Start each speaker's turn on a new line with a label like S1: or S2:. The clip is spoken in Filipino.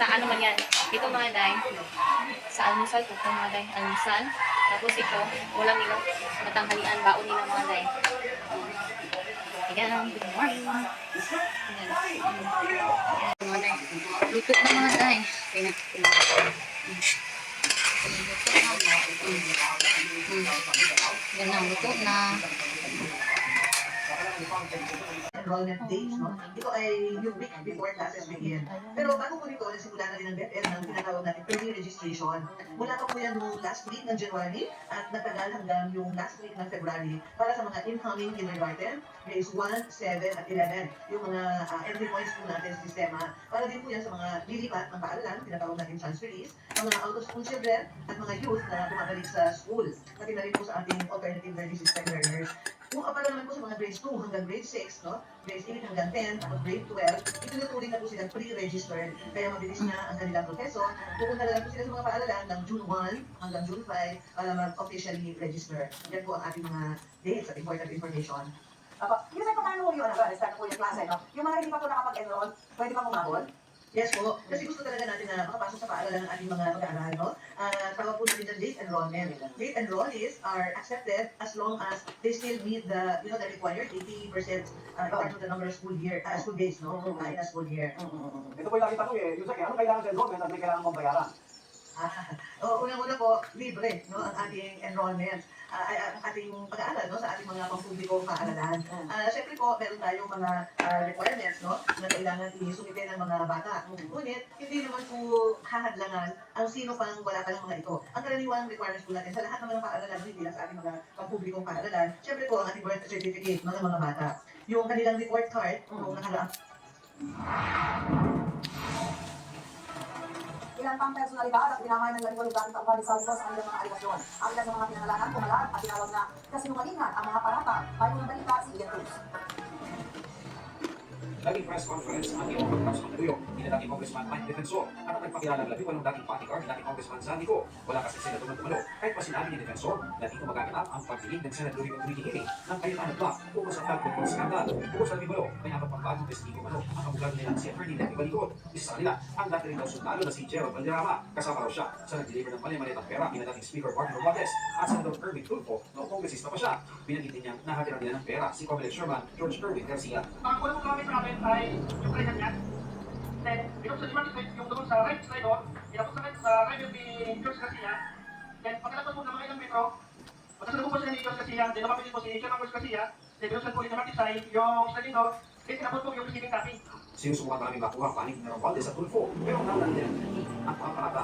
S1: ano man yan. Ito mga day, sa almusal ko ito mga day, almusal. Tapos ito, ulam nila, matanghalian, baon nila mga day. Ayan, good morning. Ayan. Mga day, luto na mga day. Tingnan. Yan na, luto na.
S2: Enrollment dates, no? Ito ay yung week before classes begin. Pero bago po nito, nagsimula na rin ng DepEd ng tinatawag natin early registration. Mula pa po yan noong last week ng January at nagtagal hanggang yung last week ng February para sa mga incoming kindergarten, grades 1, 7, at 11. Yung mga entry points po natin sa sistema. Para din po yan sa mga lilipat ng paaralan, tinatawag natin transferees, ang mga out-of-school children at mga youth na bumabalik sa school. Pati na rin po sa ating alternative learning system learners. Kung kapala naman po sa mga grades 2 hanggang grade 6, no? Grades 8 hanggang 10, tapos grade 12, itinuturing na po silang pre-registered. Kaya mabilis na ang kanilang proseso. Pupunta na lang po sila sa mga paaralan ng June 1 hanggang June 5 para mag-officially register. Yan po ang ating mga dates at important information.
S3: Yung sa paano yung start po yung klase, no? Yung mga hindi pa po nakapag-enroll, pwede pa umabot?
S2: Yes po, kasi gusto talaga natin na makapasok sa paaralan ng ating mga mag-aaral, no? Tawag po natin ng late enrollment. Late enrollees are accepted as long as they still meet the, the required 80% in terms of the number of school days, no? In a school year.
S3: Ito po yung lagi tanong eh, yung sa ano kailangan sa enrollment at may kailangan mong bayaran?
S2: Unang-una po, libre, no? Ang ating enrollment. Ang ating pag-aaral, no? Sa ating mga pampublikong paaralan. Siyempre po, meron tayong mga requirements, no? Na kailangan isumite ng mga bata. Ngunit, hindi naman po hahadlangan ang sino pang wala pa ng mga ito. Ang karaniwang requirements po natin sa lahat ng mga paaralan, hindi lang sa ating mga pampublikong paaralan, siyempre po, ang ating birth certificate ng mga bata. Yung kanilang report card, yung nakaraang
S3: Ilan pang personalidad at pinamahay ng Lariwan gamit ang Wadi Salvo sa kanilang mga aligasyon. Ang ilan sa mga pinangalangan, kumalat at tinawag na kasinungalingan ang mga parata. Bayo ng balita si Ian Cruz.
S4: Naging press conference ang iyong pagkatapos ng Tuyo, dating Congressman Mike Defensor at ang nagpakilala ng labing dating bodyguard dating Congressman Zanico. Wala kasi senador ng tumalo. Kahit pa sinabi ni Defensor na dito magaganap ang pagdinig ng Senate Committee hearing ng Cayetano Block ukol sa flood control scandal. Ukol sa labing may apat pang bagong testigo ano ang kabugado nilang si Attorney Lenny Balikod. Isa sa kanila, ang dati rin daw sundalo na si Gerald Valderrama. Kasama raw siya sa nag-deliver ng mali-malitang pera ni dating Speaker Martin Romualdez at Senador Erwin Tulfo noong kongresista pa siya. Binanggit din niyang nahatiran nila ng pera si Comelec Chairman George Erwin Garcia.
S5: Ang una mong gamit namin ay yung kanya niya. Then, binuksan yung magistrate yung doon sa right side doon, pinapuksan sa right of the George Garcia. Then, pagkatapos po ng mga ilang metro, magkasalubong po sila ni George Garcia, then lumapit po si Chairman George Garcia, then binuksan po yung magistrate yung sliding door, then pinapot po yung receiving copy.
S4: Sinusubukan namin makuha ang panig ni Romualdez at Tulfo, pero ang naman din ang paparata,